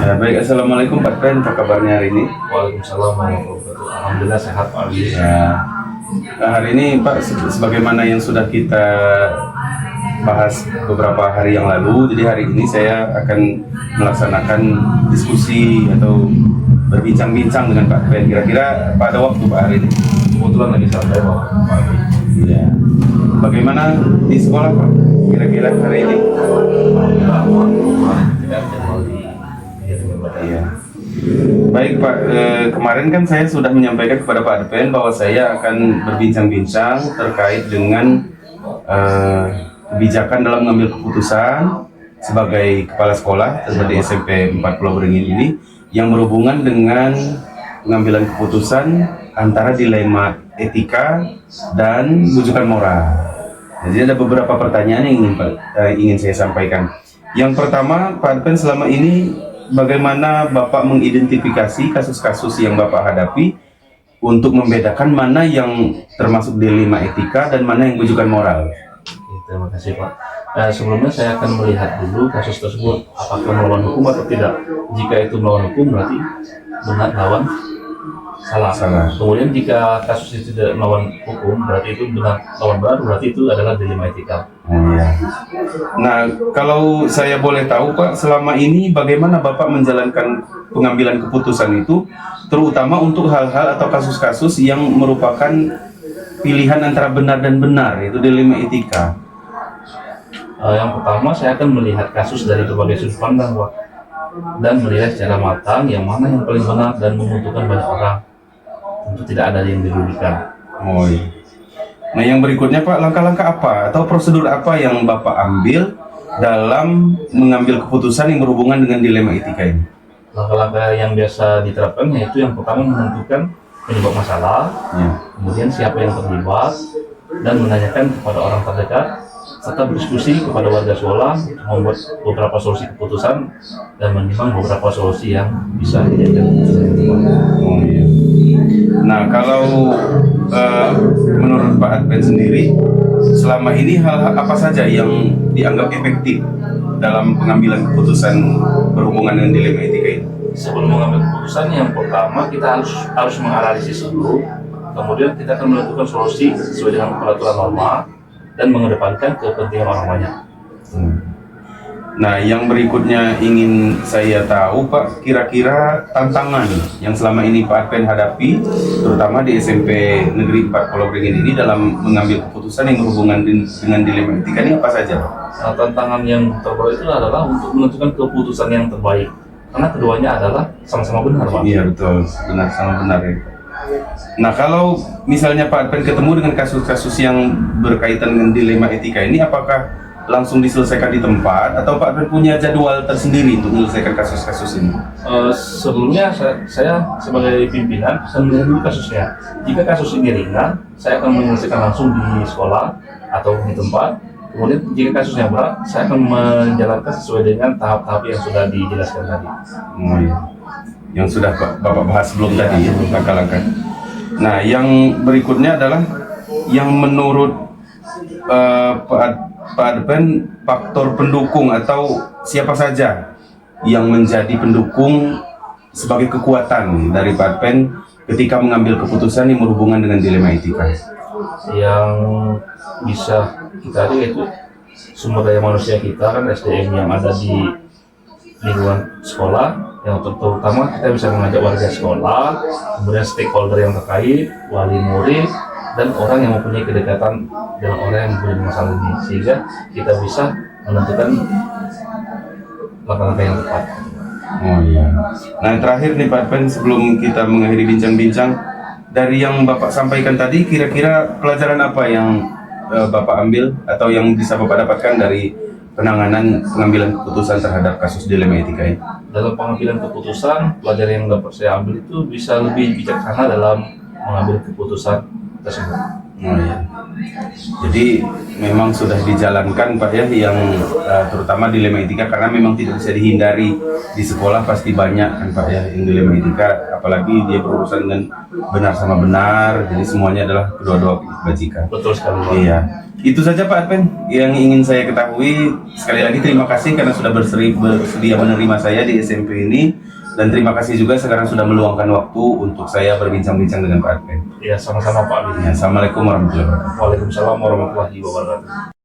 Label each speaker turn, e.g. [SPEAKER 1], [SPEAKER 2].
[SPEAKER 1] Ya, baik. Assalamualaikum Pak Pen, apa kabarnya hari ini?
[SPEAKER 2] Waalaikumsalam warahmatullahi wabarakatuh. Alhamdulillah sehat Pak Ali.
[SPEAKER 1] Ya, hari ini Pak, sebagaimana yang sudah kita bahas beberapa hari yang lalu, jadi hari ini saya akan melaksanakan diskusi atau berbincang-bincang dengan Pak Pen. Kira-kira pada waktu Pak hari ini?
[SPEAKER 2] Kebetulan lagi santai Pak Ali.
[SPEAKER 1] Ya. Bagaimana di sekolah Pak? Kira-kira hari ini?
[SPEAKER 2] Alhamdulillah tidak jadwal di
[SPEAKER 1] Iya. Baik Pak, kemarin kan saya sudah menyampaikan kepada Pak Adpen bahwa saya akan berbincang-bincang terkait dengan kebijakan dalam mengambil keputusan sebagai kepala sekolah di SMP 4 Pulau Beringin ini yang berhubungan dengan pengambilan keputusan antara dilema etika dan rujukan moral. Jadi ada beberapa pertanyaan yang ingin saya sampaikan. Yang pertama, Pak Adpen, selama ini bagaimana Bapak mengidentifikasi kasus-kasus yang Bapak hadapi untuk membedakan mana yang termasuk dilema etika dan mana yang rujukan moral?
[SPEAKER 2] Terima kasih Pak. Sebelumnya saya akan melihat dulu kasus tersebut apakah melawan hukum atau tidak. Jika itu melawan hukum berarti benar lawan salah. Kemudian jika kasus itu tidak melawan hukum berarti itu benar lawan benar, berarti itu adalah dilema etika.
[SPEAKER 1] Oh, ya. Nah, kalau saya boleh tahu Pak, selama ini bagaimana Bapak menjalankan pengambilan keputusan itu, terutama untuk hal-hal atau kasus-kasus yang merupakan pilihan antara benar dan benar, itu dilema etika?
[SPEAKER 2] Yang pertama saya akan melihat kasus dari berbagai sudut pandang Pak, dan melihat secara matang yang mana yang paling benar dan menguntungkan banyak orang. Tentu tidak ada yang dirugikan.
[SPEAKER 1] Oh iya. Nah, yang berikutnya Pak, langkah-langkah apa atau prosedur apa yang Bapak ambil dalam mengambil keputusan yang berhubungan dengan dilema etika ini?
[SPEAKER 2] Langkah-langkah yang biasa diterapkan yaitu yang pertama menentukan penyebab masalah, kemudian siapa yang terlibat, dan menanyakan kepada orang terdekat, serta berdiskusi kepada warga sekolah, membuat beberapa solusi keputusan, dan menimbang beberapa solusi yang bisa dijadikan keputusan.
[SPEAKER 1] Oh iya. Nah, kalau menurut Pak Adpen sendiri, selama ini hal-hal apa saja yang dianggap efektif dalam pengambilan keputusan berhubungan dengan dilema etika ini?
[SPEAKER 2] Sebelum mengambil keputusan, yang pertama kita harus menganalisis dulu, kemudian kita akan menentukan solusi sesuai dengan peraturan norma dan mengedepankan kepentingan orang banyak.
[SPEAKER 1] Nah, yang berikutnya ingin saya tahu Pak, kira-kira tantangan yang selama ini Pak Adpen hadapi, terutama di SMP Negeri 4 Pulau Beringin ini dalam mengambil keputusan yang berhubungan dengan dilema etika ini apa saja?
[SPEAKER 2] Nah, tantangan yang terberat itu adalah untuk menentukan keputusan yang terbaik, karena keduanya adalah sama-sama benar Pak.
[SPEAKER 1] Iya betul, benar, sama benar ya. Nah, kalau misalnya Pak Adpen ketemu dengan kasus-kasus yang berkaitan dengan dilema etika ini, apakah langsung diselesaikan di tempat atau Pak Adpen punya jadwal tersendiri untuk menyelesaikan kasus-kasus ini?
[SPEAKER 2] Sebelumnya saya sebagai pimpinan saya melihat dulu kasusnya. Jika kasus ini ringan, saya akan menyelesaikan langsung di sekolah atau di tempat. Kemudian jika kasusnya berat, saya akan menjalankan sesuai dengan tahap-tahap yang sudah dijelaskan tadi.
[SPEAKER 1] Oh iya, yang sudah Bapak bahas sebelum tadi ya, langkah-langkah. Nah, yang berikutnya adalah yang menurut Pak Adpen, faktor pendukung atau siapa saja yang menjadi pendukung sebagai kekuatan dari Pak Adpen ketika mengambil keputusan yang berhubungan dengan dilema etika?
[SPEAKER 2] Yang bisa kita lihat itu sumber daya manusia kita, kan SDM yang ada di lingkungan sekolah, yang terutama kita bisa mengajak warga sekolah, kemudian stakeholder yang terkait, wali murid, dan orang yang mempunyai kedekatan dengan orang yang mempunyai masalah ini, sehingga kita bisa menentukan langkah-langkah yang tepat.
[SPEAKER 1] Oh iya. Nah, yang terakhir nih Pak Adpen, sebelum kita mengakhiri bincang-bincang, dari yang Bapak sampaikan tadi, kira-kira pelajaran apa yang Bapak ambil atau yang bisa Bapak dapatkan dari penanganan pengambilan keputusan terhadap kasus dilema etika ini?
[SPEAKER 2] Dalam pengambilan keputusan, pelajaran yang dapat saya ambil itu bisa lebih bijaksana dalam mengambil keputusan tersebut.
[SPEAKER 1] Oh, iya. Jadi memang sudah dijalankan Pak ya, yang terutama dilema etika, karena memang tidak bisa dihindari di sekolah pasti banyak kan Pak ya yang dilema etika, apalagi dia berurusan dengan benar sama benar, jadi semuanya adalah kedua-dua kebajikan.
[SPEAKER 2] Betul sekali Pak.
[SPEAKER 1] Iya, itu saja Pak Arpen yang ingin saya ketahui. Sekali lagi terima kasih karena sudah bersedia menerima saya di SMP ini, dan terima kasih juga sekarang sudah meluangkan waktu untuk saya berbincang-bincang dengan Pak Arpen.
[SPEAKER 2] Ya sama-sama Pak.
[SPEAKER 1] Ya, Assalamualaikum warahmatullahi wabarakatuh.
[SPEAKER 2] Waalaikumsalam warahmatullahi wabarakatuh.